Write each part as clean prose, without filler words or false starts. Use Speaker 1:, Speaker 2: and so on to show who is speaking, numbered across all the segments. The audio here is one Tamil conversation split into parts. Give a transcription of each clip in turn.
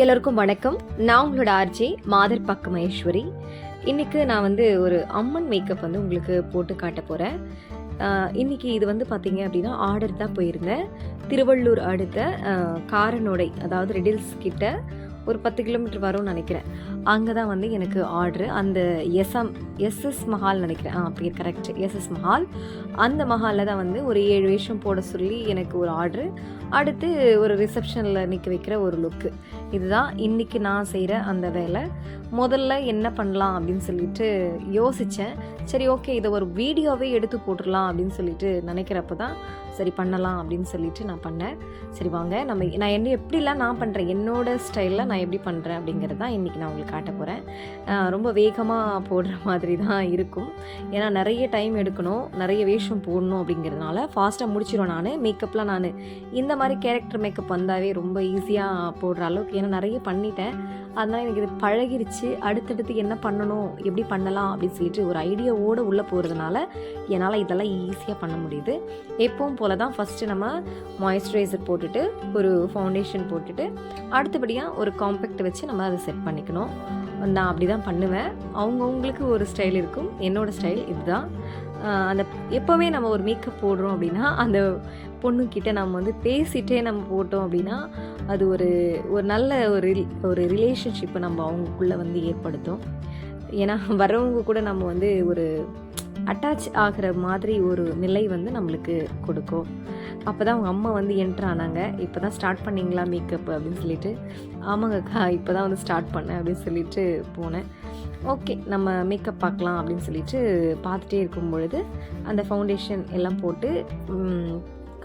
Speaker 1: எல்லோருக்கும் வணக்கம். நான் உங்களோட ஆர்ஜே மாதர் பக்க மகேஸ்வரி. இன்றைக்கி நான் ஒரு அம்மன் மேக்கப் உங்களுக்கு போட்டு காட்ட போகிறேன். இன்றைக்கி இது பார்த்திங்க அப்படின்னா ஆர்டர் தான் போயிருந்தேன். திருவள்ளூர் அடுத்த காரனோடை, அதாவது ரெடில்ஸ் கிட்ட ஒரு 10 கிலோமீட்டர் வரும்னு நினைக்கிறேன். அங்கே தான் எனக்கு ஆர்டரு. அந்த எஸ்எஸ் மஹால் நினைக்கிறேன், பேர் கரெக்ட், எஸ்எஸ் மஹால். அந்த மஹாலில் தான் ஒரு 7 வேஷம் போட சொல்லி எனக்கு ஒரு ஆர்டரு. அடுத்து ஒரு ரிசப்ஷனில் நிற்க வைக்கிற ஒரு லுக்கு. இதுதான் இன்றைக்கி நான் செய்கிற அந்த வேலை. முதல்ல என்ன பண்ணலாம் அப்படின்னு சொல்லிட்டு யோசித்தேன். சரி, ஓகே, இதை ஒரு வீடியோவே எடுத்து போட்டுடலாம் அப்படின்னு சொல்லிட்டு நினைக்கிறப்ப தான் சரி பண்ணலாம் அப்படின்னு சொல்லிட்டு நான் பண்ணேன். சரி வாங்க, நான் எப்படிலாம் நான் பண்ணுறேன், என்னோடய ஸ்டைலில் நான் எப்படி பண்ணுறேன் அப்படிங்கிறது தான் இன்றைக்கி நான் உங்களுக்கு காட்ட போகிறேன். ரொம்ப வேகமாக போடுற மாதிரி தான் இருக்கும். ஏன்னா நிறைய டைம் எடுக்கணும், நிறைய வேஷம் போடணும் அப்படிங்கிறதுனால ஃபாஸ்ட்டாக முடிச்சிடுவேன். மேக்கப்லாம் நான் இந்த மாதிரி கேரக்டர் மேக்கப் வந்தாவே ரொம்ப ஈஸியாக போடுற அளவுக்கு, ஏன்னா நிறைய பண்ணிட்டேன். அதனால் எனக்கு இது பழகிருச்சு. அடுத்தடுத்து என்ன பண்ணணும், எப்படி பண்ணலாம் அப்படின்னு சொல்லிட்டு ஒரு ஐடியாவோடு உள்ளே போகிறதுனால என்னால் இதெல்லாம் ஈஸியாக பண்ண முடியுது. எப்பவும் போல் தான் ஃபஸ்ட்டு நம்ம மாய்ஸ்சரைசர் போட்டுட்டு ஒரு ஃபவுண்டேஷன் போட்டுட்டு அடுத்தபடியாக ஒரு காம்பேக்ட் வச்சு நம்ம அதை செட் பண்ணிக்கணும். நான் அப்படி தான் பண்ணுவேன். அவங்கவுங்களுக்கு ஒரு ஸ்டைல் இருக்கும். என்னோடய ஸ்டைல் இதுதான். அந்த எப்போவுமே நம்ம ஒரு மேக்கப் போடுறோம் அப்படின்னா அந்த பொண்ணுக்கிட்ட நம்ம பேசிகிட்டே நம்ம போட்டோம் அப்படின்னா அது ஒரு நல்ல ஒரு ரிலேஷன்ஷிப்பை நம்ம அவங்களுக்குள்ளே ஏற்படுத்தும். ஏன்னா வரவங்க கூட நம்ம ஒரு அட்டாச் ஆகிற மாதிரி ஒரு நிலை நம்மளுக்கு கொடுக்கும். அப்போ தான் அவங்க அம்மா என்ட்ரு ஆனாங்க. இப்போ தான் ஸ்டார்ட் பண்ணிங்களா மேக்கப் அப்படின்னு சொல்லிட்டு. ஆமாங்கக்கா, இப்போ தான் ஸ்டார்ட் பண்ணேன் அப்படின்னு சொல்லிட்டு போனேன். ஓகே, நம்ம மேக்கப் பார்க்கலாம் அப்படின்னு சொல்லிட்டு பார்த்துட்டே இருக்கும் பொழுது அந்த ஃபவுண்டேஷன் எல்லாம் போட்டு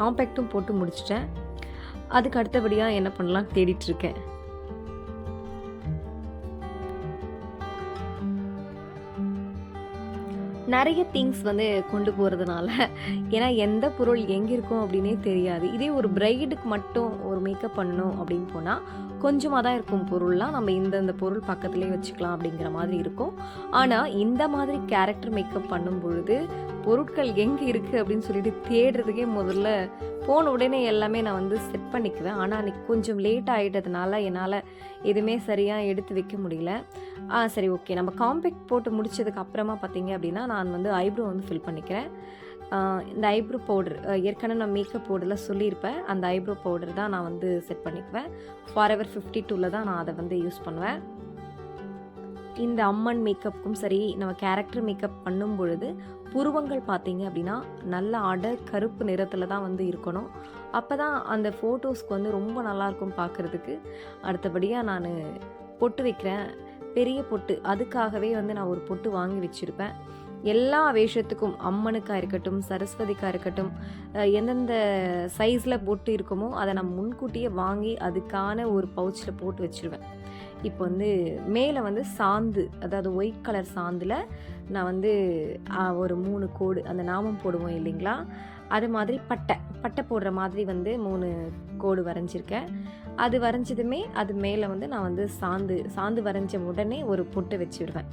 Speaker 1: காம்பேக்டும் போட்டு முடிச்சிட்டேன். அதுக்கு அடுத்தபடியாக என்ன பண்ணலாம் தேடிட்டுருக்கேன். நிறைய திங்ஸ் கொண்டு போகிறதுனால, ஏன்னா எந்த பொருள் எங்கே இருக்கும் அப்படின்னே தெரியாது. இதே ஒரு பிரைடுக்கு மட்டும் ஒரு மேக்கப் பண்ணணும் அப்படின்னு போனால் கொஞ்சமாக தான் இருக்கும் பொருள்லாம். நம்ம இந்த பொருள் பக்கத்துலேயே வச்சுக்கலாம் அப்படிங்கிற மாதிரி இருக்கும். ஆனால் இந்த மாதிரி கேரக்டர் மேக்கப் பண்ணும் பொழுது பொருட்கள் எங்கே இருக்குது அப்படின்னு சொல்லிட்டு தேடுறதுக்கே முதல்ல போன உடனே எல்லாமே நான் செட் பண்ணிக்குவேன். ஆனால் அன்றைக்கி கொஞ்சம் லேட் ஆகிட்டதுனால என்னால் எதுவுமே சரியாக எடுத்து வைக்க முடியல. சரி, ஓகே, நம்ம காம்பேக்ட் போட்டு முடிச்சதுக்கு அப்புறமா பார்த்தீங்க அப்படின்னா நான் ஐப்ரோ ஃபில் பண்ணிக்கிறேன். இந்த ஐப்ரோ பவுடர் ஏற்கனவே நான் மேக்கப் பவுடரில் சொல்லியிருப்பேன். அந்த ஐப்ரோ பவுடர் தான் நான் செட் பண்ணிக்குவேன். ஃபாரெவர் 52ல் தான் நான் அதை யூஸ் பண்ணுவேன். இந்த அம்மன் மேக்கப்புக்கும் சரி, நம்ம கேரக்டர் மேக்கப் பண்ணும் பொழுது புருவங்கள் பார்த்தீங்க அப்படின்னா நல்ல அடர் கருப்பு நிறத்தில் தான் இருக்கணும். அப்போ தான் அந்த ஃபோட்டோஸ்க்கு ரொம்ப நல்லாயிருக்கும் பார்க்குறதுக்கு. அடுத்தபடியாக நான் பொட்டு வைக்கிறேன், பெரிய பொட்டு. அதுக்காகவே நான் ஒரு பொட்டு வாங்கி வச்சுருப்பேன். எல்லா வேஷத்துக்கும், அம்மனுக்காக இருக்கட்டும், சரஸ்வதிக்காக இருக்கட்டும், எந்தெந்த சைஸில் பொட்டு இருக்குமோ அதை நான் முன்கூட்டியே வாங்கி அதுக்கான ஒரு பவுச்சில் போட்டு வச்சுருவேன். இப்போ மேலே சாந்து, அதாவது ஒயிட் கலர் சாந்தில் நான் ஒரு 3 கோடு, அந்த நாமம் போடுவோம் இல்லைங்களா, அது மாதிரி பட்டை போடுற மாதிரி 3 கோடு வரைஞ்சிருக்கேன். அது வரைஞ்சதுமே அது மேலே நான் சாந்து வரைஞ்ச உடனே ஒரு பொட்டு வச்சுடுவேன்.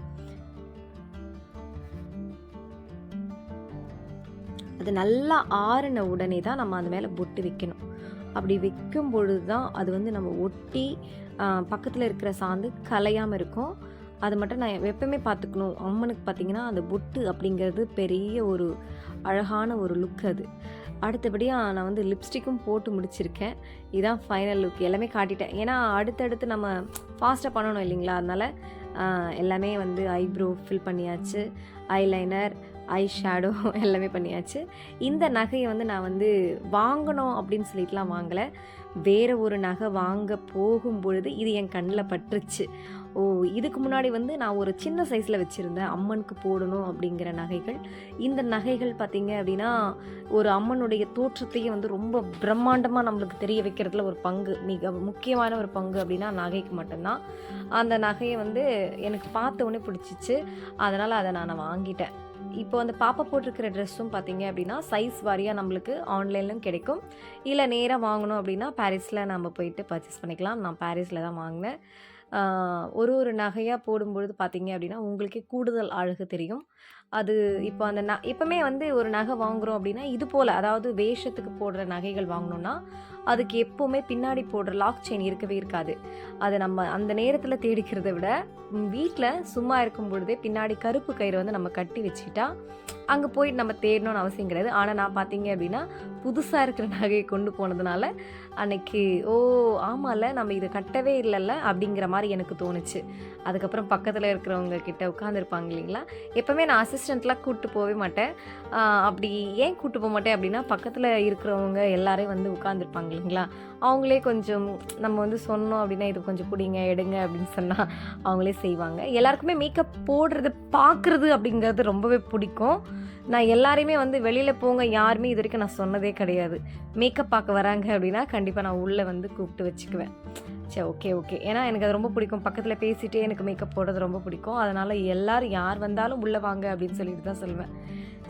Speaker 1: அது நல்லா ஆறின உடனே தான் நம்ம அது மேலே பொட்டு வைக்கணும். அப்படி வைக்கும் பொழுது தான் அது நம்ம ஒட்டி பக்கத்தில் இருக்கிற சாந்து கலையாமல் இருக்கும். அது மட்டும் நான் எப்பவுமே பார்த்துக்கணும். அம்மனுக்கு பார்த்திங்கன்னா அந்த பொட்டு அப்படிங்கிறது பெரிய ஒரு அழகான ஒரு லுக். அது அடுத்தபடியாக நான் லிப்ஸ்டிக்கும் போட்டு முடிச்சிருக்கேன். இதுதான் ஃபைனல் லுக். எல்லாமே காட்டிட்டேன். ஏன்னா அடுத்தடுத்து நம்ம ஃபாஸ்ட்டாக பண்ணணும் இல்லைங்களா, அதனால் எல்லாமே ஐப்ரோ ஃபில் பண்ணியாச்சு, ஐலைனர், ஐ ஷேடோ எல்லாமே பண்ணியாச்சு. இந்த நகையை நான் வாங்கணும் அப்படின்னு சொல்லிட்டுலாம் வாங்கலை. வேறு ஒரு நகை வாங்க போகும் பொழுது இது என் கண்ணில் பட்டுருச்சு. இதுக்கு முன்னாடி நான் ஒரு சின்ன சைஸில் வச்சுருந்தேன் அம்மனுக்கு போடணும் அப்படிங்கிற நகைகள். இந்த நகைகள் பார்த்திங்க அப்படின்னா ஒரு அம்மனுடைய தோற்றத்தையே ரொம்ப பிரம்மாண்டமாக நம்மளுக்கு தெரிய வைக்கிறதுல ஒரு பங்கு, மிக முக்கியமான ஒரு பங்கு அப்படின்னா நகைக்கு மட்டும்தான். அந்த நகையை எனக்கு பார்த்த உடனே பிடிச்சிச்சு. அதனால் அதை நான் வாங்கிட்டேன். இப்போ அந்த பாப்பா போட்டிருக்கிற ட்ரெஸ்ஸும் பார்த்தீங்க அப்படின்னா சைஸ் வாரியாக நம்மளுக்கு ஆன்லைன்லையும் கிடைக்கும். இல்லை நேராக வாங்கணும் அப்படின்னா பாரிஸில் நம்ம போயிட்டு பர்ச்சேஸ் பண்ணிக்கலாம். நான் பாரிஸில் தான் வாங்கினேன். ஒரு நகையாக போடும்பொழுது பார்த்தீங்க அப்படின்னா உங்களுக்கே கூடுதல் அழகு தெரியும். அது இப்போ அந்த எப்பவுமே வந்து ஒரு நகை வாங்குறோம் அப்படின்னா, இது போல அதாவது வேஷத்துக்கு போடுற நகைகள் வாங்கணும்னா, அதுக்கு எப்பவுமே பின்னாடி போடுற லாக் செயின் இருக்கவே இருக்காது. அத நம்ம அந்த நேரத்தில தேடிக்கிறத விட, வீட்ல சும்மா இருக்கும் பொழுதே பின்னாடி கருப்பு கயிறு வந்து நம்ம கட்டி வச்சுக்கிட்டா, அங்க போயிட்டு நம்ம தேடணும்னு அவசியம் கிடையாது. ஆனா நான் பார்த்தீங்க அப்படின்னா, புதுசா இருக்கிற நகைய கொண்டு போனதுனால, அன்னைக்கு "ஓ! ஆமால்ல, நம்ம இத கட்டவே இல்லல்ல" அப்படிங்கிற மாரி எனக்கு தோணுச்சு. அதுக்கப்புறம் பக்கத்தில இருக்கிறவங்க கிட்ட உட்காந்துருப்பாங்க இல்லைங்களா? எப்பவுமே நான் அசிஸ்டன்ட்லாம் கூட்டு போவே மாட்டேன். அ அப்படி ஏன் கூட்டு போமாட்டேன் அப்படின்னா, பக்கத்தில இருக்கிறவங்க எல்லாரும் வந்து உட்காந்துருப்பாங்க இல்லைங்களா? அவங்களே கொஞ்சம் நம்ம வந்து சொன்னோம் அப்படின்னா, "இது கொஞ்சம் புடிங்க, எடுங்க" அப்படின்னு சொன்னா அவங்களே செய்வாங்க. எல்லாருக்குமே மேக்கப் போடுறது, பார்க்குறது அப்படிங்கிறது ரொம்பவே பிடிக்கும். நான் எல்லாரையுமே வந்து வெளியில போங்க யாருமே இதுவரைக்கும் நான் சொன்னதே கிடையாது. மேக்கப் பார்க்க வராங்க அப்படின்னா, கண்டிப்பா நான் உள்ள வந்து கூப்பிட்டு வச்சுக்குவேன். சரி ஓகே, ஓகே. ஏன்னா எனக்கு அது ரொம்ப பிடிக்கும். பக்கத்தில பேசிட்டே எனக்கு மேக்கப் போடுறது ரொம்ப பிடிக்கும். அதனால எல்லாரும் யார் வந்தாலும் உள்ள வாங்க அப்படின்னு சொல்லிட்டு தான் சொல்லுவேன்.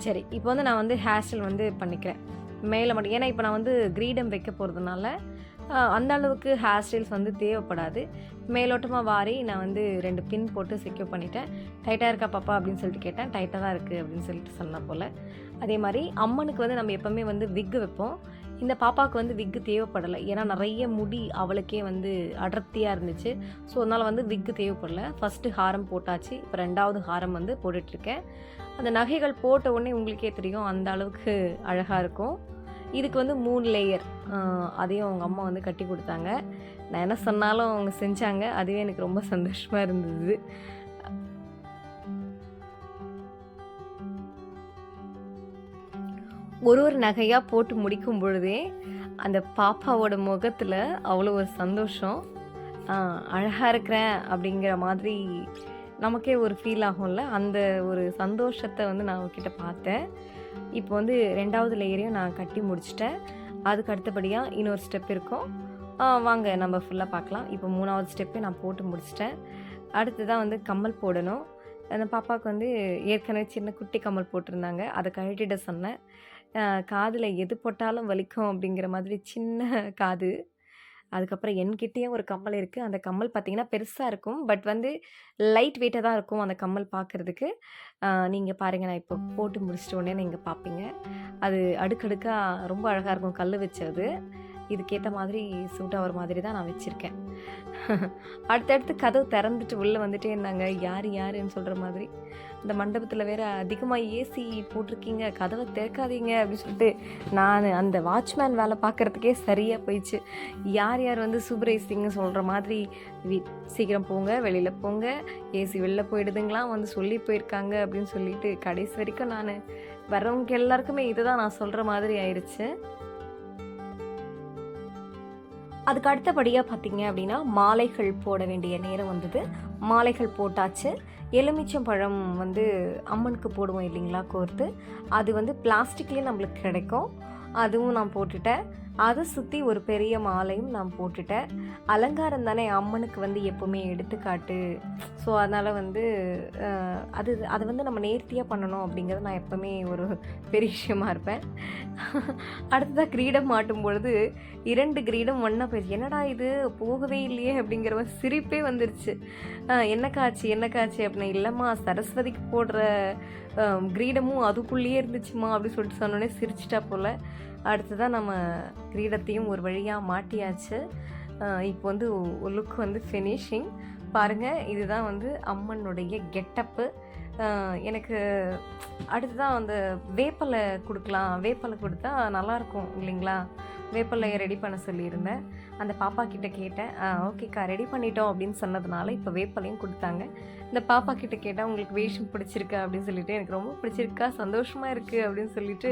Speaker 1: சரி, இப்போ வந்து நான் வந்து ஹேர் ஸ்டைல் வந்து பண்ணிக்கிறேன். மேல மட்டும் ஏன்னா இப்போ நான் வந்து கிரீடம் வைக்க போறதுனால, அந்த அளவுக்கு ஹேர் ஸ்டைல்ஸ் வந்து தேவைப்படாது. மேலோட்டமா வாரி நான் வந்து 2 பின் போட்டு செக்யூர் பண்ணிட்டேன். "டைட்டா இருக்கா பாப்பா?" அப்படின்னு சொல்லிட்டு கேட்டேன். "டைட்டா தான் இருக்கு" அப்படின்னு சொல்லிட்டு சொன்னா போல. அதே மாரி அம்மனுக்கு வந்து நம்ம எப்பவுமே வந்து விக் வைப்போம். இந்த பாப்பாவுக்கு வந்து விக் தேவைப்படல. ஏன்னா நெறைய முடி அவளுக்கே வந்து அடர்த்தியா இருந்துச்சு. ஸோ, அதனால வந்து விக் தேவைப்படல. ஃபர்ஸ்ட்டு ஹாரம் போட்டாச்சு. இப்போ 2வது ஹாரம் வந்து போட்டுட்ருக்கேன். அந்த நகைகள் போட்ட உடனே உங்களுக்கே தெரியும் அந்த அளவுக்கு அழகா இருக்கும். இதுக்கு வந்து 3 லேயர் அதையும் அவங்க அம்மா வந்து கட்டி குடுத்தாங்க. நான் என்ன சொன்னாலும் அவங்க செஞ்சாங்க. அதுவே எனக்கு ரொம்ப சந்தோஷமா இருந்தது. ஒரு நகையா போட்டு முடிக்கும் பொழுதே, அந்த பாப்பாவோட முகத்துல அவ்வளோ ஒரு சந்தோஷம். அ அழகா இருக்கிறேன் அப்படிங்கிற மாதிரி நமக்கே ஒரு ஃபீல் ஆகும்ல. அந்த ஒரு சந்தோஷத்த வந்து நான் அவகிட்ட பார்த்தேன். இப்போ வந்து 2வது லேயரையும் நான் கட்டி முடிச்சுட்டேன். அதுக்கு அடுத்தபடியா இன்னொரு ஸ்டெப் இருக்கும். வாங்க நம்ம ஃபுல்லா பார்க்கலாம். இப்போ 3வது ஸ்டெப்பே நான் போட்டு முடிச்சுட்டேன். அடுத்ததா வந்து கம்மல் போடணும். அந்த பாப்பாவுக்கு வந்து ஏற்கனவே சின்ன குட்டி கம்மல் போட்டிருந்தாங்க. அத கழட்டிட சொன்னேன். காதுல எது போட்டாலும் வலிக்கும் அப்படிங்கிற மாதிரி சின்ன காது. அதுக்கப்புறம் என்கிட்டயும் ஒரு கம்மல் இருக்கு. அந்த கம்மல் பார்த்தீங்கன்னா பெருசா இருக்கும். பட் வந்து லைட் வெயிட்டா தான் இருக்கும் அந்த கம்மல் பார்க்கறதுக்கு. நீங்க பாருங்க நான் இப்போ போட்டு முடிச்சுட்ட உடனே நீங்க பார்ப்பீங்க. அது அடுக்கடுக்கா ரொம்ப அழகா இருக்கும். கல்லு வச்சது. இதுக்கேத்த மாதிரி சூட் ஆகுற மாதிரி தான் நான் வச்சிருக்கேன். அடுத்தடுத்து கதவு திறந்துட்டு உள்ள வந்துட்டே இருந்தாங்க. யாரு யாருன்னு சொல்ற மாதிரி. இந்த மண்டபத்தில வேற அதிகமா ஏசி போட்டிருக்கீங்க. கதவ திறக்காதீங்க அப்படின்னு சொல்லிட்டு, நானு அந்த வாட்ச்மேன் வேலை பார்க்கறதுக்கே சரியா போயிடுச்சு. யார் யார் வந்து சூப்பர்வைசிங்ன்னு சொல்ற மாதிரி, சீக்கிரம் போங்க, வெளியில போங்க, ஏசி வெளில போயிடுதுங்கலாம் வந்து சொல்லி போயிருக்காங்க அப்படின்னு சொல்லிட்டு, கடைசி வரைக்கும் நானு வர்றவங்க எல்லாருக்குமே இதுதான் நான் சொல்ற மாதிரி ஆயிருச்சு. அதுக்கு அடுத்தபடியா பார்த்தீங்க அப்படின்னா, மாலைகள் போட வேண்டிய நேரம் வந்தது. மாலைகள் போட்டாச்சு. எலுமிச்சம் பழம் வந்து அம்மனுக்கு போடுவோம் இல்லைங்களா கோர்த்து, அது வந்து பிளாஸ்டிக்லேயே நம்மளுக்கு கிடைக்கும். அதுவும் நான் போட்டுட்டேன். அதை சுற்றி ஒரு பெரிய மாலையும் நான் போட்டுட்டேன். அலங்காரம் தானே அம்மனுக்கு வந்து எப்போவுமே எடுத்துக்காட்டு. ஸோ அதனால் வந்து அது வந்து நம்ம நேர்த்தியாக பண்ணணும் அப்படிங்கிறது நான் எப்போவுமே ஒரு பெரிய விஷயமா இருப்பேன். அடுத்ததாக கிரீடம் மாட்டும் பொழுது 2 கிரீடம் ஒன்றா போயிடுச்சு. என்னடா இது போகவே இல்லையே அப்படிங்கிற மாதிரி சிரிப்பே வந்துருச்சு. என்ன காட்சி என்ன காட்சி அப்படின்னு, இல்லைம்மா சரஸ்வதிக்கு போடுற கிரீடமும் அதுக்குள்ளேயே இருந்துச்சுமா அப்படின்னு சொல்லிட்டு சொன்னோடனே சிரிச்சிட்டா போல். அடுத்ததான் நம்ம கிரீடத்தையும் ஒரு வழியாக மாட்டியாச்சு. இப்போ வந்து லுக் வந்து ஃபினிஷிங் பாருங்கள். இதுதான் வந்து அம்மனுடைய கெட்டப்பு. எனக்கு அடுத்ததான் அந்த வேப்பலை கொடுக்கலாம். வேப்பலை கொடுத்தா நல்லாயிருக்கும் இல்லைங்களா? வேப்பலையை ரெடி பண்ண சொல்லியிருந்தேன். அந்த பாப்பா கிட்ட கேட்டேன். ஓகேக்கா ரெடி பண்ணிட்டோம் அப்படின்னு சொன்னதுனால இப்போ வேப்பலையும் கொடுத்தாங்க. இந்த பாப்பா கிட்ட கேட்டால் உங்களுக்கு வேஷம் பிடிச்சிருக்கா அப்படின்னு சொல்லிட்டு, எனக்கு ரொம்ப பிடிச்சிருக்கா, சந்தோஷமாக இருக்குது அப்படின்னு சொல்லிட்டு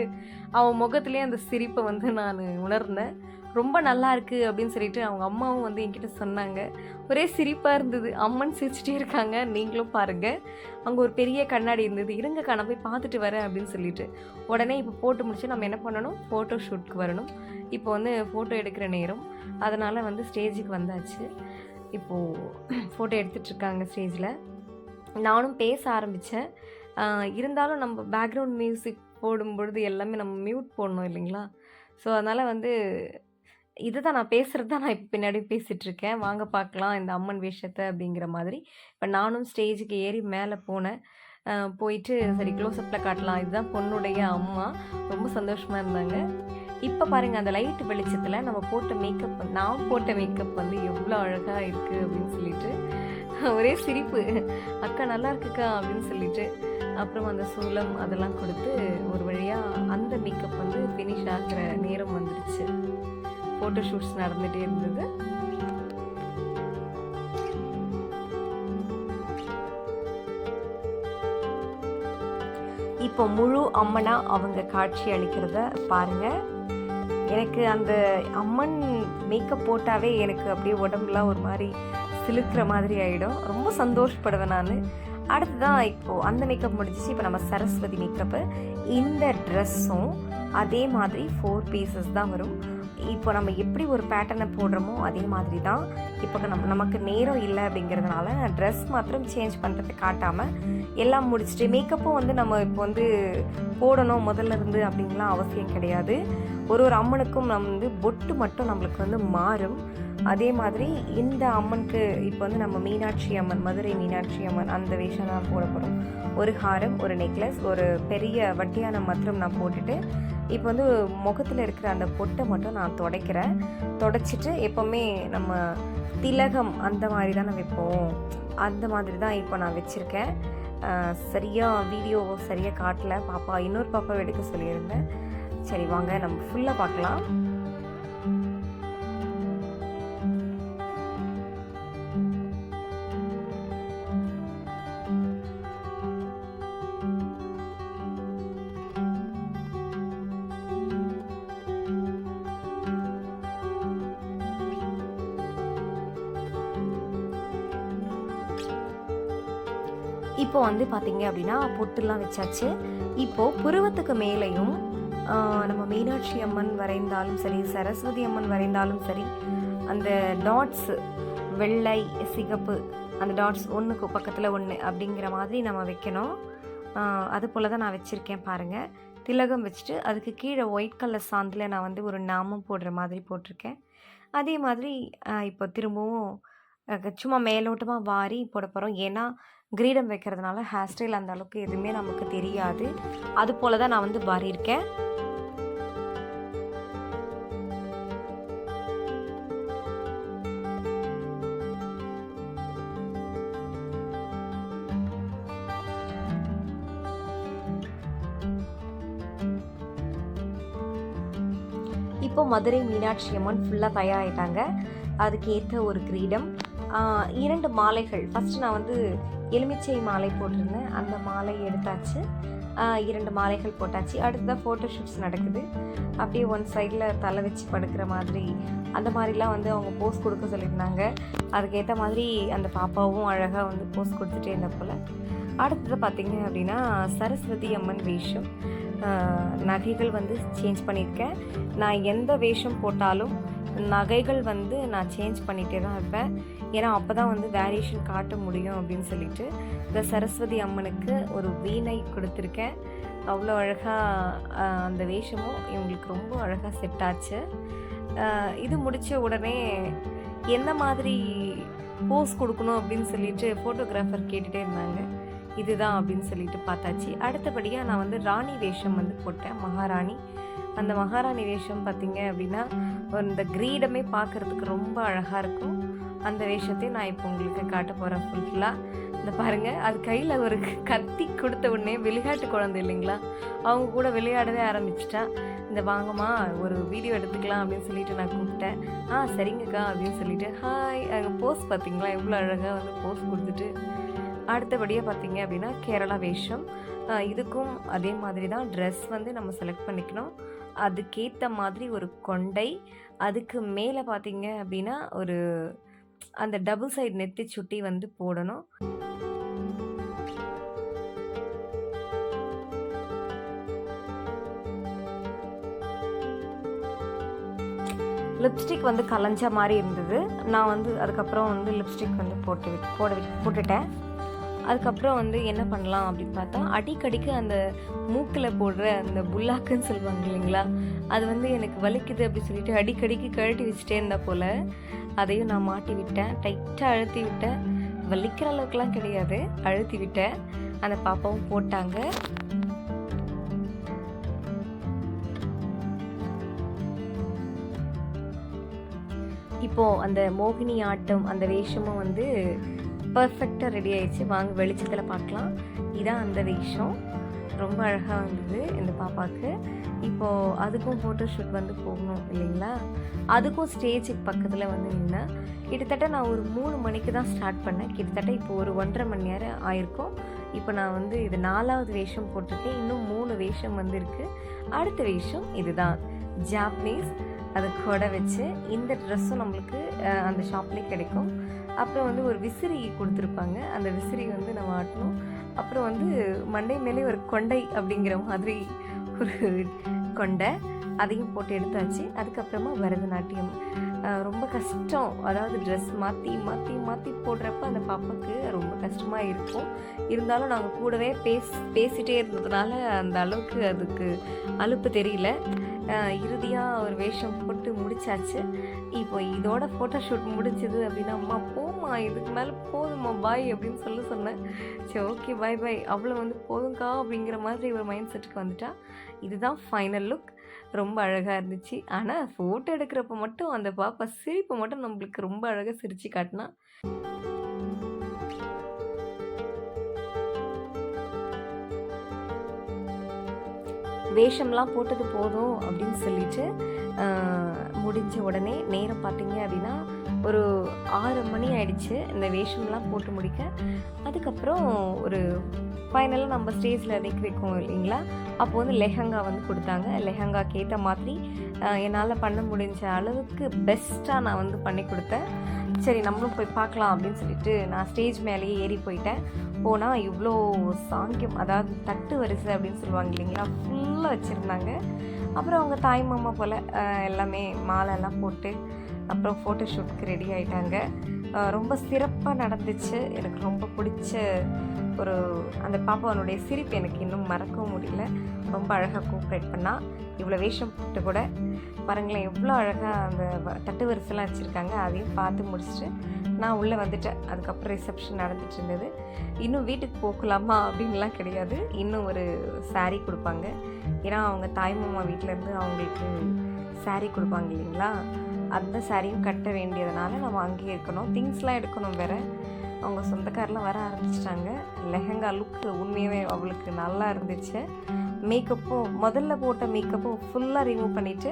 Speaker 1: அவன் முகத்துலேயே அந்த சிரிப்பை வந்து நான் உணர்ந்தேன். ரொம்ப நல்லா இருக்குது அப்படின்னு சொல்லிட்டு அவங்க அம்மாவும் வந்து என்கிட்ட சொன்னாங்க. ஒரே சிரிப்பாக இருந்தது. அம்மன் சிரிச்சிட்டே இருக்காங்க, நீங்களும் பாருங்கள். அங்கே ஒரு பெரிய கண்ணாடி இருந்தது. இருங்கக்கா நான் போய் பார்த்துட்டு வரேன் அப்படின்னு சொல்லிட்டு, உடனே இப்போ போட்டு முடிச்சு நம்ம என்ன பண்ணணும், ஃபோட்டோ ஷூட்க்கு வரணும். இப்போ வந்து ஃபோட்டோ எடுக்கிற நேரம், அதனால் வந்து ஸ்டேஜுக்கு வந்தாச்சு. இப்போது ஃபோட்டோ எடுத்துகிட்ருக்காங்க ஸ்டேஜில். நானும் பேச ஆரம்பித்தேன். இருந்தாலும் நம்ம பேக்ரவுண்ட் மியூசிக் போடும்பொழுது எல்லாமே நம்ம மியூட் போடணும் இல்லைங்களா? ஸோ அதனால் வந்து இதுதான் நான் பேசுகிறது தான் நான் இப்போ பின்னாடி பேசிகிட்ருக்கேன். வாங்க பார்க்கலாம் இந்த அம்மன் வேஷத்தை அப்படிங்கிற மாதிரி. இப்போ நானும் ஸ்டேஜுக்கு ஏறி மேலே போனேன். போயிட்டு சரி க்ளோஸ்அப்பில் காட்டலாம், இதுதான் பொண்ணுடைய அம்மா. ரொம்ப சந்தோஷமாக இருந்தாங்க. இப்போ பாருங்கள், அந்த லைட் வெளிச்சத்தில் நம்ம போட்ட மேக்கப், நான் போட்ட மேக்கப் வந்து எவ்வளோ அழகாக இருக்குது அப்படின்னு சொல்லிட்டு ஒரே சிரிப்பு. அக்கா நல்லா இருக்குக்கா அப்படின்னு சொல்லிட்டு அப்புறம் அந்த சூலம் அதெல்லாம் கொடுத்து ஒரு வழியாக அந்த மேக்கப் வந்து ஃபினிஷ் ஆகிற நேரம் வந்துடுச்சு. ஃபோட்டோ ஷூட்ஸ் நடந்துகிட்டே இருந்தது. இப்போ முழு அம்மனா அவங்க காட்சி அளிக்கிறத பாருங்கள். எனக்கு அந்த அம்மன் மேக்கப் போட்டாவே எனக்கு அப்படியே உடம்புலாம் ஒரு மாதிரி சிலுக்கிற மாதிரி ஆகிடும். ரொம்ப சந்தோஷப்படுவேன் நான். அடுத்துதான் இப்போது அந்த மேக்கப் முடிஞ்சிச்சு. இப்போ நம்ம சரஸ்வதி மேக்கப்பு. இந்த ட்ரெஸ்ஸும் அதே மாதிரி 4 பீசஸ் தான் வரும். இப்போ நம்ம எப்படி ஒரு பேட்டர்னை போடுறோமோ அதே மாதிரி தான். இப்போ நமக்கு நேரம் இல்லை அப்படிங்கிறதுனால நான் ட்ரெஸ் மாத்திரம் சேஞ்ச் பண்ணுறது காட்டாமல் எல்லாம் முடிச்சுட்டு, மேக்கப்பும் வந்து நம்ம இப்போ வந்து போடணும் முதல்ல இருந்து அப்படின்லாம் அவசியம் கிடையாது. ஒரு அம்மனுக்கும் நம்ம வந்து பொட்டு மட்டும் நம்மளுக்கு வந்து மாறும். அதே மாதிரி இந்த அம்மனுக்கு இப்போ வந்து நம்ம மீனாட்சி அம்மன், மதுரை மீனாட்சி அம்மன் அந்த வேஷம் தான் போட போகிறோம். ஒரு ஹாரம், ஒரு நெக்லஸ், ஒரு பெரிய வட்டியான மாத்திரம் நான் போட்டுட்டு இப்போ வந்து முகத்தில் இருக்கிற அந்த பொட்டை மட்டும் நான் தொடச்சிட்டு எப்போவுமே நம்ம திலகம் அந்த மாதிரி தான் நான் வைப்போம். அந்த மாதிரி தான் இப்போ நான் வச்சுருக்கேன். சரியாக வீடியோ சரியாக காட்டலை. பாப்பா இன்னொரு பாப்பாவை எடுக்க சொல்லியிருந்தேன். சரி வாங்க நம்ம ஃபுல்லாக பார்க்கலாம். இப்போ வந்து பார்த்திங்க அப்படின்னா பொட்டுலாம் வச்சாச்சு. இப்போது புருவத்துக்கு மேலேயும் நம்ம மீனாட்சி அம்மன் வரைந்தாலும் சரி, சரஸ்வதி அம்மன் வரைந்தாலும் சரி, அந்த டாட்ஸு வெள்ளை சிகப்பு அந்த டாட்ஸ் ஒன்றுக்கு பக்கத்தில் ஒன்று அப்படிங்கிற மாதிரி நம்ம வைக்கணும். அது போல் தான் நான் வச்சுருக்கேன் பாருங்கள். திலகம் வச்சுட்டு அதுக்கு கீழே ஒயிட் கலர் சாந்தில் நான் வந்து ஒரு நாமம் போடுற மாதிரி போட்டிருக்கேன். அதே மாதிரி இப்போ திரும்பவும் சும்மா மேலோட்டமாக வாரி போட போகிறோம். ஏன்னா கிரீடம் வைக்கிறதுனால ஹேர் ஸ்டைல் அந்த அளவுக்கு எதுவுமே நமக்கு தெரியாது. அது போல் தான் நான் வந்து வாரியிருக்கேன். இப்போ மதுரை மீனாட்சி அம்மன் ஃபுல்லாக தயாராகிட்டாங்க. அதுக்கு ஏற்ற ஒரு கிரீடம், 2 மாலைகள். ஃபஸ்ட்டு நான் வந்து எலுமிச்சை மாலை போட்டிருந்தேன். அந்த மாலை எடுத்தாச்சு. 2 மாலைகள் போட்டாச்சு. அடுத்ததான் ஃபோட்டோ ஷூட்ஸ் நடக்குது. அப்படியே ஒன் சைடில் தலை வச்சு படுக்கிற மாதிரி அந்த மாதிரிலாம் வந்து அவங்க போஸ் கொடுக்க சொல்லியிருந்தாங்க. அதுக்கேற்ற மாதிரி அந்த பாப்பாவும் அழகாக வந்து போஸ் கொடுத்துட்டே இருந்த போல். அடுத்தது பார்த்திங்க அப்படின்னா சரஸ்வதி அம்மன் வேஷம். நகைகள் வந்து சேஞ்ச் பண்ணியிருக்கேன். நான் எந்த வேஷம் போட்டாலும் நகைகள் வந்து நான் சேஞ்ச் பண்ணிகிட்டே தான் இருப்பேன். ஏன்னா அப்போ தான் வந்து வேரியேஷன் காட்ட முடியும் அப்படின்னு சொல்லிட்டு இந்த சரஸ்வதி அம்மனுக்கு ஒரு வீணை கொடுத்துருக்கேன். அவ்வளோ அழகாக அந்த வேஷமும் இவங்களுக்கு ரொம்ப அழகாக செட் ஆச்சு. இது முடித்த உடனே என்ன மாதிரி போஸ் கொடுக்கணும் அப்படின்னு சொல்லிட்டு ஃபோட்டோகிராஃபர் கேட்டுகிட்டே இருந்தாங்க. இதுதான் அப்படின்னு சொல்லிட்டு பார்த்தாச்சு. அடுத்தபடியாக நான் வந்து ராணி வேஷம் வந்து போட்டேன், மகாராணி. அந்த மகாராணி வேஷம் பார்த்திங்க அப்படின்னா இந்த கிரீடமே பார்க்குறதுக்கு ரொம்ப அழகாக இருக்கும். அந்த வேஷத்தை நான் இப்போ உங்களுக்கு காட்ட போகிறேன் ஃபுல்லாக. இந்த பாருங்கள், அது கையில் ஒரு கத்தி கொடுத்த உடனே விளையாட்டு குழந்தை இல்லைங்களா, அவங்க கூட விளையாடவே ஆரம்பிச்சிட்டா. இந்த வாங்கம்மா ஒரு வீடியோ எடுத்துக்கலாம் அப்படின்னு சொல்லிட்டு நான் கூப்பிட்டேன். சரிங்கக்கா அப்படின்னு சொல்லிட்டு ஹாய். அங்கே போஸ் பார்த்திங்களா எவ்வளோ அழகாக வந்து போஸ் கொடுத்துட்டு. அடுத்தபடியாக பார்த்திங்க அப்படின்னா கேரளா வேஷம். இதுக்கும் அதே மாதிரி தான் ட்ரெஸ் வந்து நம்ம செலக்ட் பண்ணிக்கணும். அதுக்கேற்ற மாதிரி ஒரு கொண்டை, அதுக்கு மேலே பார்த்திங்க அப்படின்னா ஒரு அந்த டபுள் சைடு நெத்தி சுட்டி வந்து போடணும். லிப்ஸ்டிக் வந்து கலைஞ்ச மாதிரி இருந்தது. நான் வந்து அதுக்கப்புறம் வந்து லிப்ஸ்டிக் வந்து போட்டுட்டேன். அதுக்கப்புறம் வந்து என்ன பண்ணலாம் அப்படின்னு பார்த்தா, அடிக்கடிக்கு அந்த மூக்கில் போடுற அந்த புல்லாக்குன்னு சொல்லுவாங்க இல்லைங்களா, அது வந்து எனக்கு வலிக்குது அப்படின்னு சொல்லிட்டு அடிக்கடிக்கு கழட்டி வச்சுட்டே இருந்தால் போல். அதையும் நான் மாட்டி விட்டேன், டைட்டாக அழுத்தி விட்டேன். வலிக்கிற அளவுக்குலாம் கிடையாது, அழுத்தி விட்டேன். அந்த பாப்பாவும் போட்டாங்க. இப்போது அந்த மோகினி ஆட்டம் அந்த வேஷமும் வந்து பர்ஃபெக்டாக ரெடி ஆயிடுச்சு. வாங்க வெளிச்சத்தில் பார்க்கலாம். இதான் அந்த வேஷம். ரொம்ப அழகாக வந்தது இந்த பாப்பாவுக்கு. இப்போது அதுக்கும் ஃபோட்டோ ஷூட் வந்து போகணும் இல்லைங்களா, அதுக்கும் ஸ்டேஜுக்கு பக்கத்தில் வந்து நின்னேன். கிட்டத்தட்ட நான் ஒரு 3 மணிக்கு தான் ஸ்டார்ட் பண்ணேன். கிட்டத்தட்ட இப்போ ஒரு 1.5 மணி நேரம் ஆயிருக்கும். இப்போ நான் வந்து இது 4வது வேஷம் போட்டிருக்கேன். இன்னும் 3 வேஷம் வந்து இருக்குது. அடுத்த வேஷம் இதுதான், ஜாப்பனீஸ். அது கொடை வச்சு இந்த ட்ரெஸ்ஸும் நம்மளுக்கு அந்த ஷாப்லேயே கிடைக்கும். அப்புறம் வந்து ஒரு விசிறி கொடுத்துருப்பாங்க. அந்த விசிறி வந்து நம்ம ஆட்டணும். அப்புறம் வந்து மண்டை மேலே ஒரு கொண்டை அப்படிங்கிற மாதிரி ஒரு கொண்டை, அதையும் போட்டு எடுத்தாச்சு. அதுக்கப்புறமா பரதநாட்டியம். ரொம்ப கஷ்டம். அதாவது ட்ரெஸ் மாற்றி மாற்றி மாற்றி போடுறப்ப அந்த பாப்பாவுக்கு ரொம்ப கஷ்டமாக இருக்கும். இருந்தாலும் நாங்கள் கூடவே பேசிகிட்டே இருந்ததுனால அந்த அளவுக்கு அதுக்கு அலுப்பு தெரியல. இறுதியாக ஒரு வேஷம் போட்டு முடிச்சாச்சு. இப்போ இதோட ஃபோட்டோ ஷூட் முடிஞ்சது அப்படின்னா, அம்மா போம்மா, இதுக்கு மேலே போதும்மா, பாய் அப்படின்னு சொன்னேன். சரி ஓகே பாய் பாய், அவ்வளோ வந்து போதும்க்கா அப்படிங்கிற மாதிரி ஒரு மைண்ட் செட்டுக்கு வந்துட்டா. இதுதான் ஃபைனல் லுக். ரொம்ப அழகாக இருந்துச்சு. ஆனால் ஃபோட்டோ எடுக்கிறப்ப மட்டும் அந்த பாப்பா சிரிப்பை மட்டும் நம்மளுக்கு ரொம்ப அழகாக சிரித்து காட்டினா. வேஷம்லாம் போட்டது போதும் அப்படின்னு சொல்லிட்டு முடிஞ்ச உடனே நேரம் பார்த்தீங்க அப்படின்னா ஒரு 6 மணி ஆயிடுச்சு இந்த வேஷம்லாம் போட்டு முடிக்க. அதுக்கப்புறம் ஒரு ஃபைனலாக நம்ம ஸ்டேஜில் நிற்க வைக்கோம் இல்லைங்களா, அப்போ வந்து லெஹங்கா வந்து கொடுத்தாங்க. லெஹங்காக்கு ஏற்ற மாதிரி என்னால் பண்ண முடிஞ்ச அளவுக்கு பெஸ்ட்டாக நான் வந்து பண்ணி கொடுத்தேன். சரி நம்மளும் போய் பார்க்கலாம் அப்படின்னு சொல்லிட்டு நான் ஸ்டேஜ் மேலேயே ஏறி போயிட்டேன். போனால் இவ்வளோ சாங்கியம், அதாவது தட்டு வரிசை அப்படின்னு சொல்லுவாங்க இல்லைங்களா, ஃபுல்லாக வச்சுருந்தாங்க. அப்புறம் அவங்க தாய் மாமா போல் எல்லாமே மாலைலாம் போட்டு அப்புறம் ஃபோட்டோ ஷூட்டுக்கு ரெடி ஆகிட்டாங்க. ரொம்ப சிறப்பாக நடந்துச்சு. எனக்கு ரொம்ப பிடிச்ச ஒரு அந்த பாப்பாவனுடைய சிரிப்பு எனக்கு இன்னும் மறக்கவும் முடியல. ரொம்ப அழகாக கோஆப்ரேட் பண்ணால். இவ்வளோ வேஷம் போட்டு கூட பாருங்களேன் எவ்வளோ அழகாக அந்த தட்டு வரிசைலாம் வச்சுருக்காங்க. அதையும் பார்த்து முடிச்சுட்டு நான் உள்ளே வந்துட்டேன். அதுக்கப்புறம் ரிசப்ஷன் நடந்துட்டு இருந்தது. இன்னும் வீட்டுக்கு போகலாமா அப்படின்லாம் கிடையாது. இன்னும் ஒரு சாரீ கொடுப்பாங்க. ஏன்னா அவங்க தாய்மாமா வீட்டிலேருந்து அவங்களுக்கு சாரீ கொடுப்பாங்க இல்லைங்களா, அந்த சாரியும் கட்ட வேண்டியதுனால நம்ம அங்கேயே இருக்கணும். திங்ஸ்லாம் எடுக்கணும் வேறு. அவங்க சொந்தக்காரெலாம் வர ஆரம்பிச்சிட்டாங்க. லெஹங்கா லுக்கு உண்மையாகவே அவளுக்கு நல்லா இருந்துச்சு. மேக்கப்பும் முதல்ல போட்ட மேக்கப்பும் ஃபுல்லாக ரிமூவ் பண்ணிவிட்டு,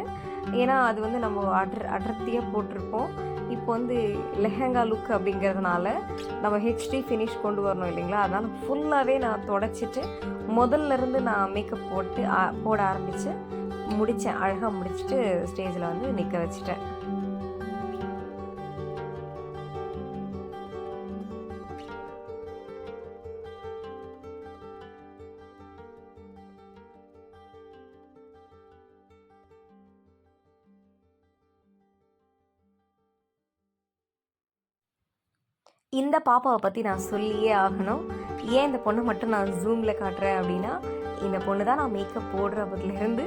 Speaker 1: ஏன்னா அது வந்து நம்ம அடர்த்தியாக போட்டிருப்போம். இப்போ வந்து லெஹங்கா லுக் அப்படிங்கிறதுனால நம்ம ஹெச்டி ஃபினிஷ் கொண்டு வரணும் இல்லைங்களா, அதனால் ஃபுல்லாகவே நான் தொடச்சிட்டு முதல்லேருந்து நான் மேக்கப் போட ஆரம்பித்து முடித்தேன். அழகாக முடிச்சுட்டு ஸ்டேஜில் வந்து நிற்க வச்சுட்டேன். இந்த பாப்பாவை பற்றி நான் சொல்லியே ஆகணும். ஏன் இந்த பொண்ணை மட்டும் நான் ஜூமில் காட்டுறேன் அப்படின்னா, இந்த பொண்ணு தான் நான் மேக்கப் போடுறதுலேருந்து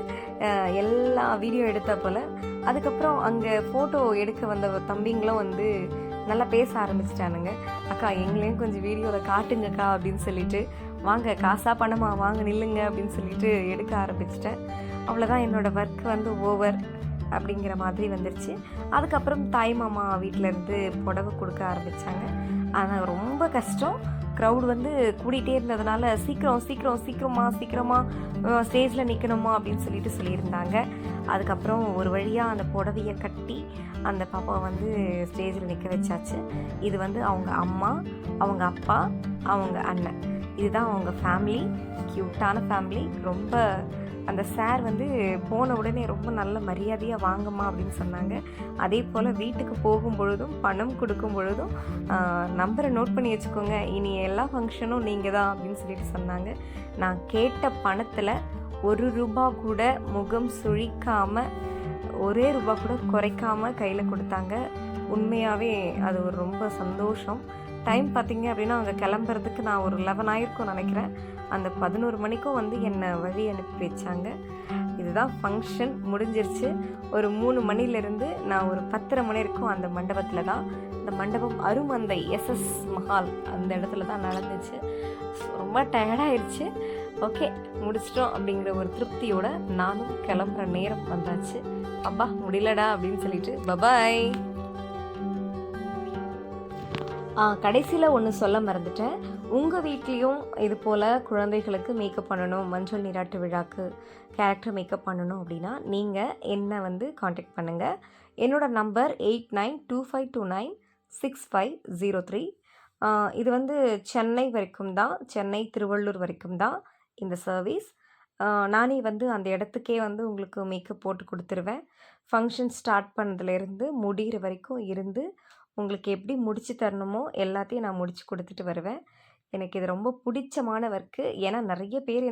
Speaker 1: எல்லா வீடியோ எடுத்த போல். அதுக்கப்புறம் அங்கே ஃபோட்டோ எடுக்க வந்த தம்பிங்களும் வந்து நல்லா பேச ஆரம்பிச்சிட்டானுங்க. அக்கா எங்களையும் கொஞ்சம் வீடியோவில் காட்டுங்கக்கா அப்படின்னு சொல்லிட்டு, வாங்க காசா பணமா வாங்க நில்லுங்க அப்படின்னு சொல்லிட்டு எடுக்க ஆரம்பிச்சிட்டேன். அவ்வளோதான், என்னோடய ஒர்க் வந்து ஓவர் அப்படிங்கிற மாதிரி வந்துருச்சு. அதுக்கப்புறம் தாய் மாமா வீட்டிலேருந்து புடவை கொடுக்க ஆரம்பித்தாங்க. ஆனால் ரொம்ப கஷ்டம். க்ரௌட் வந்து கூட்டிகிட்டே இருந்ததுனால சீக்கிரமாக ஸ்டேஜில் நிற்கணுமா அப்படின்னு சொல்லியிருந்தாங்க. அதுக்கப்புறம் ஒரு வழியாக அந்த புடவையை கட்டி அந்த பாப்பாவை வந்து ஸ்டேஜில் நிற்க வச்சாச்சு. இது வந்து அவங்க அம்மா, அவங்க அப்பா, அவங்க அண்ணன், இதுதான் அவங்க ஃபேமிலி. க்யூட்டான ஃபேமிலி. ரொம்ப அந்த சார் வந்து போன உடனே ரொம்ப நல்ல மரியாதையாக வாங்கம்மா அப்படின்னு சொன்னாங்க. அதே போல் வீட்டுக்கு போகும் பொழுதும் பணம் கொடுக்கும் பொழுதும் நம்பரை நோட் பண்ணி வச்சுக்கோங்க, இனி எல்லா ஃபங்க்ஷனும் நீங்கள் தான் அப்படின்னு சொல்லிட்டு சொன்னாங்க. நான் கேட்ட பணத்தில் 1 ரூபா கூட முகம் சுழிக்காமல், 1 ரூபா கூட குறைக்காமல் கையில் கொடுத்தாங்க. உண்மையாகவே அது ஒரு ரொம்ப சந்தோஷம். டைம் பார்த்திங்க அப்படின்னா அவங்க கிளம்புறதுக்கு நான் ஒரு 11 ஆயிருக்கும் நினைக்கிறேன். அந்த 11 மணிக்கும் வந்து என்னை வழி அனுப்பி வச்சாங்க. இது இதுதான் ஃபங்க்ஷன் முடிஞ்சிருச்சு. ஒரு 3 மணிலேருந்து நான் ஒரு 10:30 மணி வரைக்கும் அந்த மண்டபத்தில் தான். இந்த மண்டபம் அருமந்தை எஸ்எஸ் மஹால் அந்த இடத்துல தான் நடந்துச்சு. ரொம்ப டயர்டாயிருச்சு. ஓகே, முடிச்சிட்டோம் அப்படிங்கிற ஒரு திருப்தியோட நானும் கிளம்புற நேரம் வந்தாச்சு. அப்பா முடியலடா அப்படின்னு சொல்லிட்டு பபாய். கடைசியில் ஒன்று சொல்ல மறந்துட்டேன். உங்கள் வீட்லேயும் இது போல் குழந்தைகளுக்கு மேக்கப் பண்ணணும், மஞ்சள் நீராட்டு விழாக்கு கேரக்டர் மேக்கப் பண்ணணும் அப்படின்னா நீங்கள் என்னை வந்து காண்டாக்ட் பண்ணுங்கள். என்னோடய நம்பர் 8925296503. இது வந்து சென்னை வரைக்கும் தான், சென்னை திருவள்ளூர் வரைக்கும் தான் இந்த சர்வீஸ். நானே வந்து அந்த இடத்துக்கே வந்து உங்களுக்கு மேக்கப் போட்டு கொடுத்துருவேன். ஃபங்க்ஷன் ஸ்டார்ட் பண்ணதுலேருந்து முடிகிற வரைக்கும் இருந்து உங்களுக்கு எப்படி முடித்து தரணுமோ எல்லாத்தையும் நான் முடித்து கொடுத்துட்டு வருவேன். எனக்கு இது ரொம்ப பிடிச்சமான ஒர்க்கு. ஏன்னா நிறைய பேர்